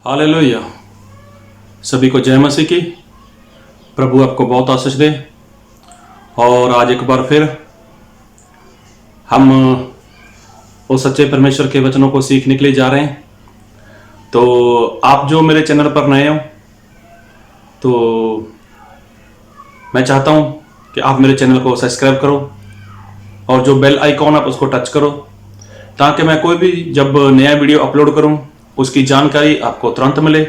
Hallelujah. सभी को जय मसीह की। प्रभु आपको बहुत आशीष दे। और आज एक बार फिर हम उस सच्चे परमेश्वर के वचनों को सीखने के लिए जा रहे हैं। तो आप जो मेरे चैनल पर नए हो तो मैं चाहता हूं कि आप मेरे चैनल को सब्सक्राइब करो और जो बेल आइकॉन आप उसको टच करो, ताकि मैं कोई भी जब नया वीडियो अपलोड करूं उसकी जानकारी आपको तुरंत मिले।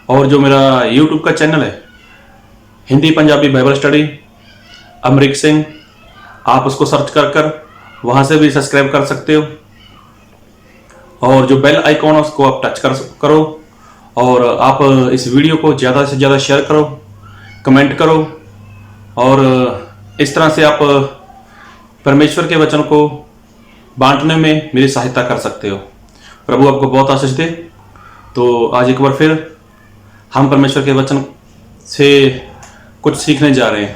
और जो मेरा यूट्यूब का चैनल है हिंदी पंजाबी बाइबल स्टडी अमरीक सिंह, आप उसको सर्च कर वहां से भी सब्सक्राइब कर सकते हो। और जो बेल आइकॉन है उसको आप टच करो और आप इस वीडियो को ज़्यादा से ज़्यादा शेयर करो, कमेंट करो और इस तरह से आप परमेश्वर के वचन को बांटने में मेरी सहायता कर सकते हो। प्रभु आपको बहुत आशीष दे। तो आज एक बार फिर हम परमेश्वर के वचन से कुछ सीखने जा रहे हैं,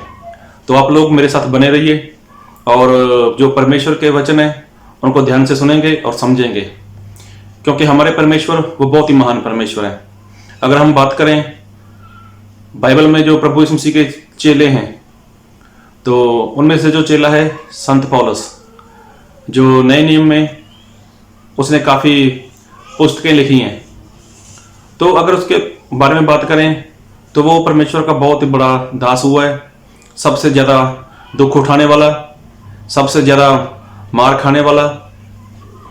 तो आप लोग मेरे साथ बने रहिए और जो परमेश्वर के वचन है उनको ध्यान से सुनेंगे और समझेंगे, क्योंकि हमारे परमेश्वर वो बहुत ही महान परमेश्वर है। अगर हम बात करें बाइबल में जो प्रभु यीशु मसीह के चेले हैं, तो उनमें से जो चेला है संत पौलुस, जो नए नियम में उसने काफ़ी पुस्तकें लिखी हैं। तो अगर उसके बारे में बात करें तो वो परमेश्वर का बहुत ही बड़ा दास हुआ है। सबसे ज़्यादा दुख उठाने वाला, सबसे ज़्यादा मार खाने वाला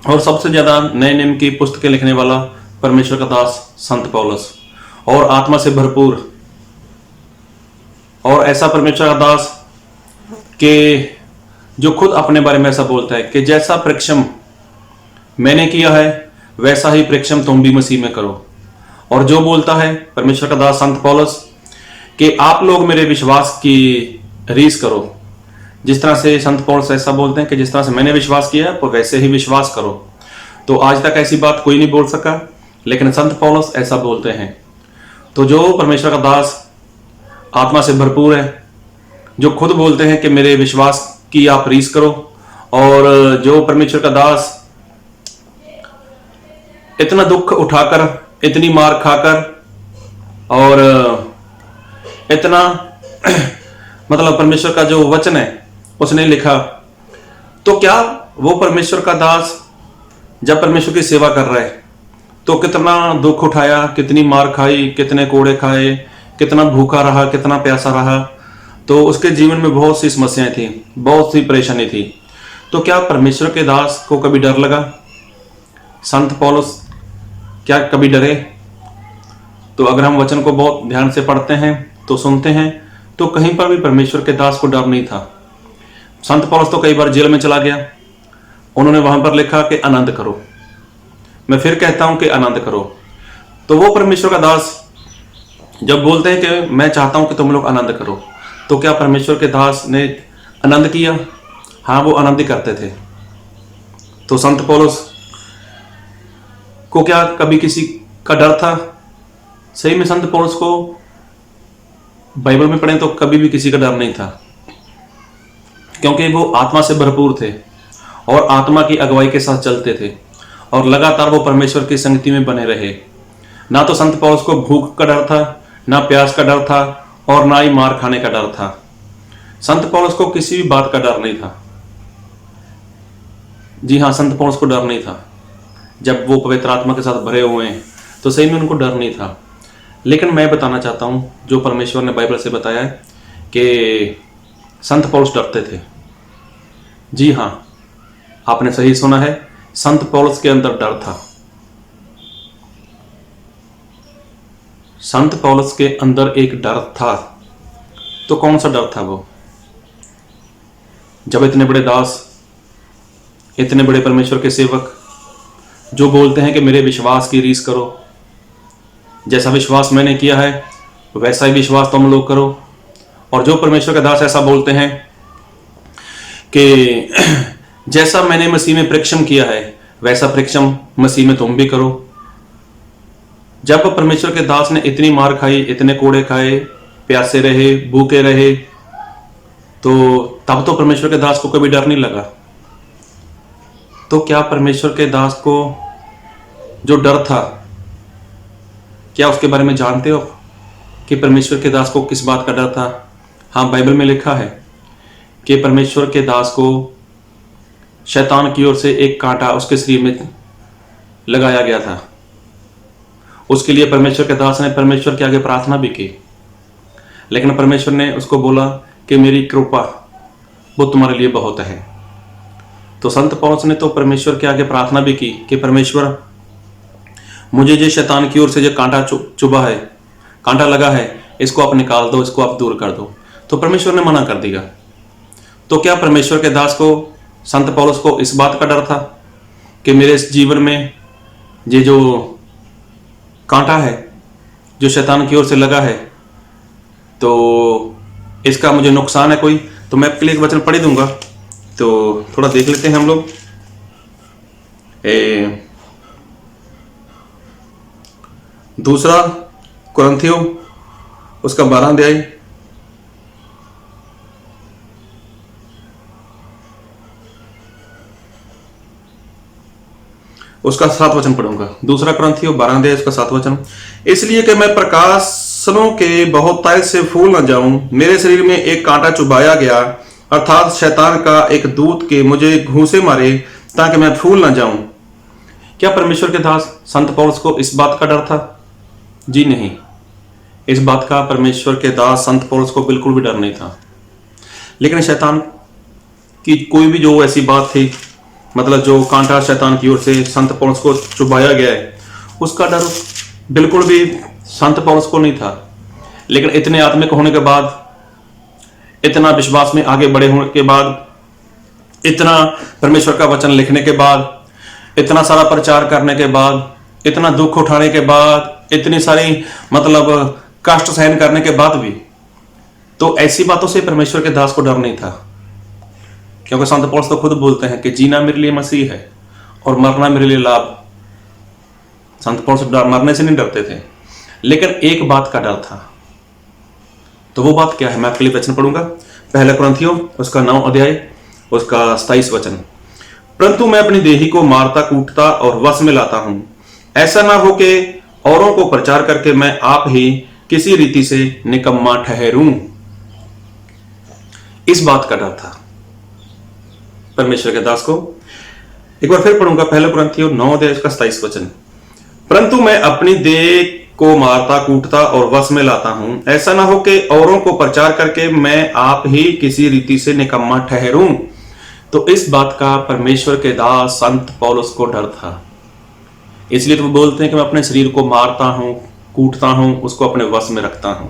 और सबसे ज़्यादा नए नियम की पुस्तकें लिखने वाला परमेश्वर का दास संत पौलुस, और आत्मा से भरपूर और ऐसा परमेश्वर का दास कि जो खुद अपने बारे में ऐसा बोलता है कि जैसा परिश्रम मैंने किया है वैसा ही परिश्रम तुम भी मसीह में करो। और जो बोलता है परमेश्वर का दास संत पौलुस कि आप लोग मेरे विश्वास की रीस करो। जिस तरह से संत पौलुस ऐसा बोलते हैं कि जिस तरह से मैंने विश्वास किया है तो वैसे ही विश्वास करो। तो आज तक ऐसी बात कोई नहीं बोल सका, लेकिन संत पौलुस ऐसा बोलते हैं। तो जो परमेश्वर का दास आत्मा से भरपूर है, जो खुद बोलते हैं कि मेरे विश्वास की आप रीस करो, और जो परमेश्वर का दास इतना दुख उठाकर, इतनी मार खाकर और इतना मतलब परमेश्वर का जो वचन है उसने लिखा, तो क्या वो परमेश्वर का दास जब परमेश्वर की सेवा कर रहा है तो कितना दुख उठाया, कितनी मार खाई, कितने कोड़े खाए, कितना भूखा रहा, कितना प्यासा रहा। तो उसके जीवन में बहुत सी समस्याएं थी, बहुत सी परेशानी थी। तो क्या परमेश्वर के दास को कभी डर लगा? संत पौलुस क्या कभी डरे? तो अगर हम वचन को बहुत ध्यान से पढ़ते हैं तो सुनते हैं तो कहीं पर भी परमेश्वर के दास को डर नहीं था। संत पौलुस तो कई बार जेल में चला गया, उन्होंने वहां पर लिखा कि आनंद करो। मैं फिर कहता हूं कि आनंद करो। तो वो परमेश्वर का दास जब बोलते हैं कि मैं चाहता हूं कि तुम लोग आनंद करो, तो क्या परमेश्वर के दास ने आनंद किया? हाँ, वो आनंद ही करते थे। तो संत पौलुस को क्या कभी किसी का डर था? सही में संत पौलुस को बाइबल में पढ़ें तो कभी भी किसी का डर नहीं था, क्योंकि वो आत्मा से भरपूर थे और आत्मा की अगुवाई के साथ चलते थे और लगातार वो परमेश्वर की संगति में बने रहे। ना तो संत पौलुस को भूख का डर था, ना प्यास का डर था और ना ही मार खाने का डर था। संत पौलुस को किसी भी बात का डर नहीं था। जी हाँ, संत पौलुस को डर नहीं था। जब वो पवित्र आत्मा के साथ भरे हुए हैं तो सही में उनको डर नहीं था। लेकिन मैं बताना चाहता हूँ जो परमेश्वर ने बाइबल से बताया है कि संत पौलुस डरते थे। जी हाँ, आपने सही सुना है, संत पौलुस के अंदर डर था। संत पौलुस के अंदर एक डर था। तो कौन सा डर था वो? जब इतने बड़े दास, इतने बड़े परमेश्वर के सेवक जो बोलते हैं कि मेरे विश्वास की रीस करो, जैसा विश्वास मैंने किया है वैसा ही विश्वास तुम लोग करो। और जो परमेश्वर के दास ऐसा बोलते हैं कि जैसा मैंने मसीह में परिश्रम किया है वैसा परिश्रम मसीह में तुम भी करो। जब परमेश्वर के दास ने इतनी मार खाई, इतने कोड़े खाए, प्यासे रहे, भूखे रहे, तो तब तो परमेश्वर के दास को कभी डर नहीं लगा। तो क्या परमेश्वर के दास को जो डर था क्या उसके बारे में जानते हो कि परमेश्वर के दास को किस बात का डर था? हाँ, बाइबल में लिखा है कि परमेश्वर के दास को शैतान की ओर से एक कांटा उसके शरीर में लगाया गया था। उसके लिए परमेश्वर के दास ने परमेश्वर के आगे प्रार्थना भी की, लेकिन परमेश्वर ने उसको बोला कि मेरी कृपा वो तुम्हारे लिए बहुत है। तो संत पौलुस ने तो परमेश्वर के आगे प्रार्थना भी की कि परमेश्वर, मुझे जो शैतान की ओर से जो कांटा चुभा है, कांटा लगा है, इसको आप निकाल दो, इसको आप दूर कर दो। तो परमेश्वर ने मना कर दिया। तो क्या परमेश्वर के दास को, संत पौलुस को इस बात का डर था कि मेरे इस जीवन में ये जो कांटा है जो शैतान की ओर से लगा है, तो इसका मुझे नुकसान है कोई? तो मैं आपके लिए एक वचन पढ़ दूंगा, तो थोड़ा देख लेते हैं हम लोग। दूसरा कुरिन्थियों उसका 12 अध्याय, उसका 7 वचन पढ़ूंगा। दूसरा कुरिन्थियों 12 अध्याय उसका 7 वचन। इसलिए कि मैं प्रकाशनों के बहुत तेज से फूल न जाऊं, मेरे शरीर में एक कांटा चुभाया गया, अर्थात शैतान का एक दूत के मुझे घूंसे मारे, ताकि मैं फूल न जाऊं। क्या परमेश्वर के दास संत पौलुस को इस बात का डर था? जी नहीं, इस बात का परमेश्वर के दास संत पौलुस को बिल्कुल भी डर नहीं था। लेकिन शैतान की कोई भी जो ऐसी बात थी, मतलब जो कांटा शैतान की ओर से संत पौलुस को चुभाया गया है, उसका डर बिल्कुल भी संत पौलुस को नहीं था। लेकिन इतने आत्मिक होने के बाद, इतना विश्वास में आगे बढ़े होने के बाद, इतना परमेश्वर का वचन लिखने के बाद, इतना सारा प्रचार करने के बाद, इतना दुख उठाने के बाद, इतनी सारी मतलब कष्ट सहन करने के बाद भी, तो ऐसी बातों से परमेश्वर के दास को डर नहीं था। क्योंकि संत पौलुस तो खुद बोलते हैं कि जीना मेरे लिए मसीह है और मरना मेरे लिए लाभ। संत पौलुस मरने से नहीं डरते थे, लेकिन एक बात का डर था। तो वो बात क्या है? मैं आपके लिए वचन पढ़ूंगा। पहला कुरिन्थियों उसका 9 अध्याय उसका 27 वचन। परंतु मैं अपनी देही को मारता, कूटता और वश में लाता हूं, ऐसा ना हो कि औरों को प्रचार करके मैं आप ही किसी रीति से निकम्मा ठहरूं। इस बात का डर था परमेश्वर के दास को। एक बार फिर पढ़ूंगा, पहला कुरिन्थियों 9 अध्याय उसका 27 वचन। परंतु मैं अपनी देह को मारता, कूटता और वश में लाता हूं, ऐसा ना हो कि औरों को प्रचार करके मैं आप ही किसी रीति से निकम्मा ठहरूं। तो इस बात का परमेश्वर के दास संत पौलुस को डर था। इसलिए तो बोलते हैं कि मैं अपने शरीर को मारता हूं, कूटता हूं, उसको अपने वश में रखता हूं,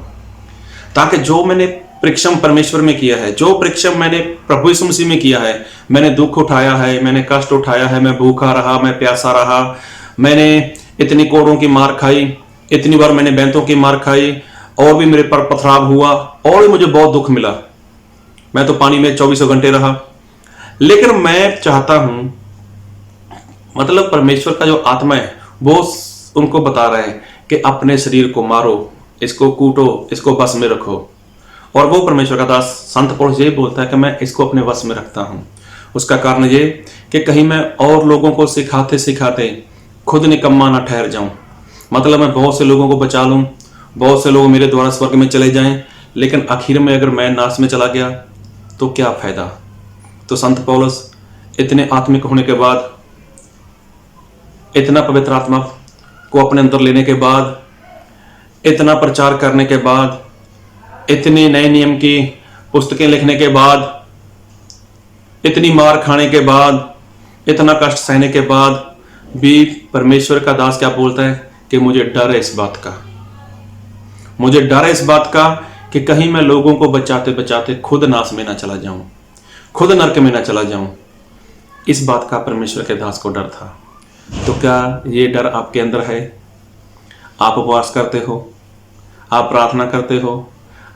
ताकि जो मैंने परिश्रम परमेश्वर में किया है, जो परिश्रम मैंने प्रभु यीशु मसीह में किया है, मैंने दुख उठाया है, मैंने कष्ट उठाया है, मैं भूखा रहा, मैं प्यासा रहा, मैंने इतनी कोड़ों की मार खाई, इतनी बार मैंने बैंतों की मार खाई, और भी मेरे पर पथराव हुआ, और भी मुझे बहुत दुख मिला। मैं तो पानी में 24 घंटे रहा। लेकिन मैं चाहता हूं, मतलब परमेश्वर का जो आत्मा है वो उनको बता रहा है कि अपने शरीर को मारो, इसको कूटो, इसको वश में रखो। और वो परमेश्वर का दास संत पौलुस यही बोलता है कि मैं इसको अपने वश में रखता हूं। उसका कारण ये कि कहीं मैं और लोगों को सिखाते सिखाते खुद निकम्मा ना ठहर जाऊं। मतलब मैं बहुत से लोगों को बचा लूं, बहुत से लोग मेरे द्वारा स्वर्ग में चले जाएं, लेकिन आखिर में अगर मैं नाश में चला गया तो क्या फायदा? तो संत पौलुस इतने आत्मिक होने के बाद, इतना पवित्र आत्मा को अपने अंदर लेने के बाद, इतना प्रचार करने के बाद, इतने नए नियम की पुस्तकें लिखने के बाद, इतनी मार खाने के बाद, इतना कष्ट सहने के बाद भी परमेश्वर का दास क्या बोलता है कि मुझे डर है इस बात का, मुझे डर है इस बात का कि कहीं मैं लोगों को बचाते बचाते खुद नाश में ना चला जाऊं, खुद नरक में ना चला जाऊं। इस बात का परमेश्वर के दास को डर था। तो क्या ये डर आपके अंदर है? आप उपवास करते हो, आप प्रार्थना करते हो,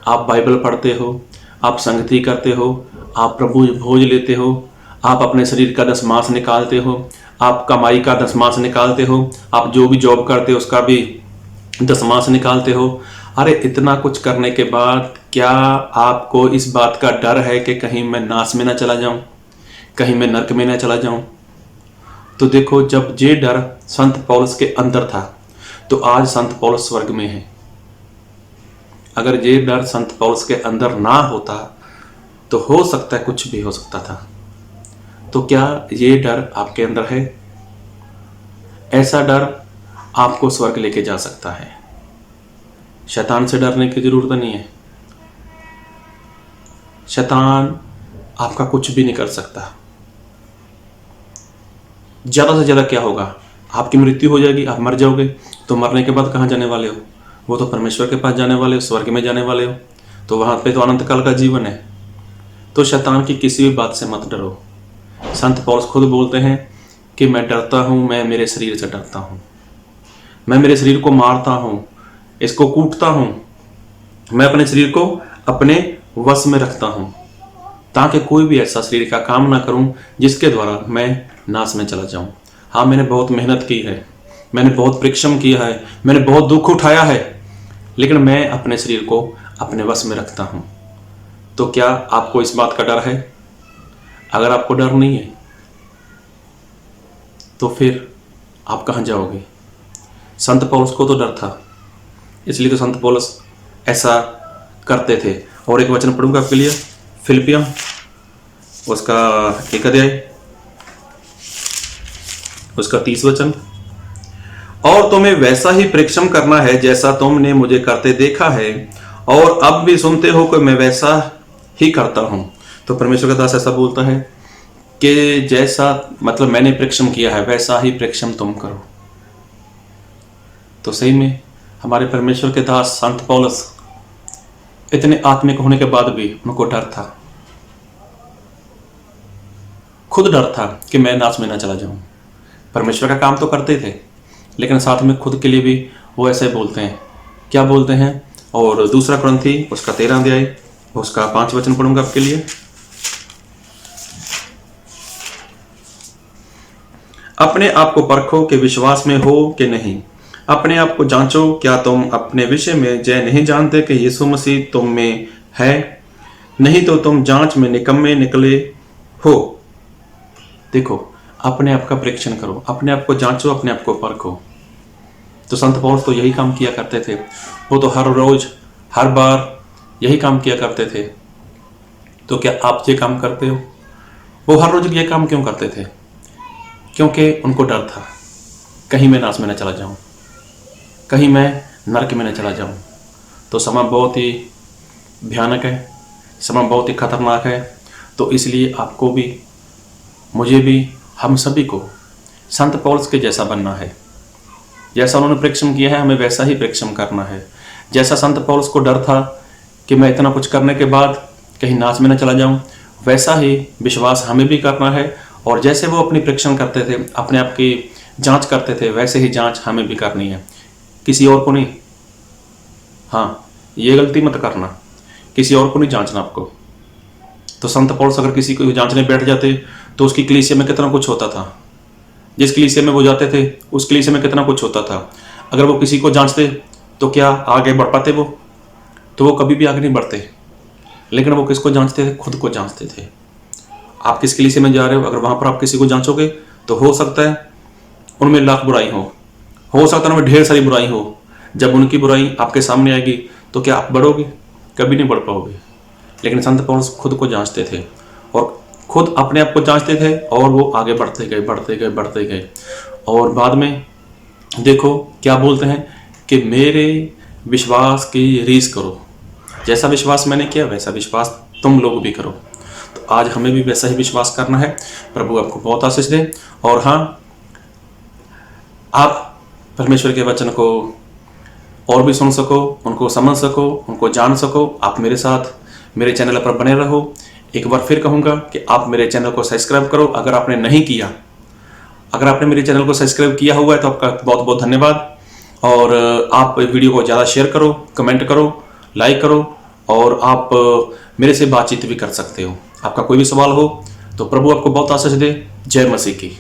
आप बाइबल पढ़ते हो, आप संगति करते हो, आप प्रभु भोज लेते हो, आप अपने शरीर का दशमांश निकालते हो, आप कमाई का दशमांश निकालते हो, आप जो भी जॉब करते हो उसका भी दशमांश निकालते हो। अरे इतना कुछ करने के बाद क्या आपको इस बात का डर है कि कहीं मैं नाश में ना चला जाऊं, कहीं मैं नरक में ना चला जाऊं? तो देखो, जब ये डर संत पौलुस के अंदर था, तो आज संत पौलुस स्वर्ग में है। अगर ये डर संत पौलुस के अंदर ना होता तो हो सकता है कुछ भी हो सकता था। तो क्या ये डर आपके अंदर है? ऐसा डर आपको स्वर्ग लेके जा सकता है। शैतान से डरने की जरूरत नहीं है। शैतान आपका कुछ भी नहीं कर सकता। ज्यादा से ज्यादा क्या होगा, आपकी मृत्यु हो जाएगी, आप मर जाओगे। तो मरने के बाद कहाँ जाने वाले हो? वो तो परमेश्वर के पास जाने वाले हो, स्वर्ग में जाने वाले हो। तो वहां पे तो अनंत काल का जीवन है। तो शैतान की किसी भी बात से मत डरो। संत पौलुस खुद बोलते हैं कि मैं डरता हूं, मैं मेरे शरीर से डरता हूं, मैं मेरे शरीर को मारता हूं, इसको कूटता हूं, मैं अपने शरीर को अपने वश में रखता हूं, ताकि कोई भी ऐसा शरीर का काम ना करूं जिसके द्वारा मैं नाश में चला जाऊं। हाँ, मैंने बहुत मेहनत की है, मैंने बहुत परिश्रम किया है, मैंने बहुत दुख उठाया है, लेकिन मैं अपने शरीर को अपने वश में रखता हूं। तो क्या आपको इस बात का डर है? अगर आपको डर नहीं है तो फिर आप कहां जाओगे? संत पौलुस को तो डर था, इसलिए तो संत पौलुस ऐसा करते थे। और एक वचन पढ़ूंगा आपके लिए, फिलिपियों उसका 1 अध्याय उसका 30 वचन। और तुम्हें वैसा ही परिश्रम करना है जैसा तुमने मुझे करते देखा है, और अब भी सुनते हो कि मैं वैसा ही करता हूं। तो परमेश्वर का दास ऐसा बोलता है कि जैसा मतलब मैंने परिश्रम किया है वैसा ही परिश्रम तुम करो। तो सही में हमारे परमेश्वर के दास संत पौलुस इतने आत्मिक होने के बाद भी उनको डर था, खुद डर था कि मैं नाश में ना चला जाऊं। परमेश्वर का काम तो करते थे, लेकिन साथ में खुद के लिए भी वो ऐसे बोलते हैं। क्या बोलते हैं? और दूसरा कुरिन्थी उसका 13 अध्याय उसका 5 वचन पढ़ूंगा आपके लिए। अपने आप को परखो कि विश्वास में हो कि नहीं, अपने आप को जांचो, क्या तुम अपने विषय में जय नहीं जानते कि यीशु मसीह तुम में है? नहीं तो तुम जांच में निकम्मे निकले हो। देखो, अपने आप का परीक्षण करो, अपने आप को जांचो, अपने आप को परखो। तो संत पौलुस तो यही काम किया करते थे। वो तो हर रोज हर बार यही काम किया करते थे। तो क्या आप ये काम करते हो? वो हर रोज ये काम क्यों करते थे? क्योंकि उनको डर था कहीं मैं नाश में न चला जाऊं, कहीं मैं नरक में न चला जाऊं। तो समय बहुत ही भयानक है, समय बहुत ही खतरनाक है। तो इसलिए आपको भी, मुझे भी, हम सभी को संत पौलुस के जैसा बनना है। जैसा उन्होंने परिश्रम किया है हमें वैसा ही परिश्रम करना है। जैसा संत पौलुस को डर था कि मैं इतना कुछ करने के बाद कहीं नाश में न चला जाऊं, वैसा ही विश्वास हमें भी करना है। और जैसे वो अपनी परीक्षण करते थे, अपने आप की जांच करते थे, वैसे ही जांच हमें भी करनी है, किसी और को नहीं। हाँ, ये गलती मत करना, किसी और को नहीं जांचना आपको। तो संत पौलुस अगर किसी को जांचने बैठ जाते तो उसकी कलीसिया में कितना कुछ होता था। जिस कलीसिया में वो जाते थे उस कलीसिया में कितना कुछ होता था। अगर वो किसी को जांचते तो क्या आगे बढ़ पाते? वो तो कभी भी आगे नहीं बढ़ते। लेकिन वो किसको जांचते थे? खुद को जांचते थे। आप किस कलीसिया में जा रहे हो, अगर वहां पर आप किसी को जांचोगे तो हो सकता है उनमें लाख बुराई हो सकता है उनमें ढेर सारी बुराई हो। जब उनकी बुराई आपके सामने आएगी तो क्या आप बढ़ोगे? कभी नहीं बढ़ पाओगे। लेकिन संत पौलुस खुद को जांचते थे और खुद अपने आप को जांचते थे, और वो आगे बढ़ते गए बढ़ते गए बढ़ते गए। और बाद में देखो क्या बोलते हैं कि मेरे विश्वास की रीस करो, जैसा विश्वास मैंने किया वैसा विश्वास तुम लोग भी करो। तो आज हमें भी वैसा ही विश्वास करना है। प्रभु आपको बहुत आशीष दे। और हाँ, आप परमेश्वर के वचन को और भी सुन सको, उनको समझ सको, उनको जान सको। आप मेरे साथ मेरे चैनल पर बने रहो। एक बार फिर कहूँगा कि आप मेरे चैनल को सब्सक्राइब करो अगर आपने नहीं किया। अगर आपने मेरे चैनल को सब्सक्राइब किया हुआ है तो आपका बहुत बहुत धन्यवाद। और आप वीडियो को ज़्यादा शेयर करो, कमेंट करो, लाइक करो, और आप मेरे से बातचीत भी कर सकते हो। आपका कोई भी सवाल हो तो प्रभु आपको बहुत आशीष दे। जय मसीह की।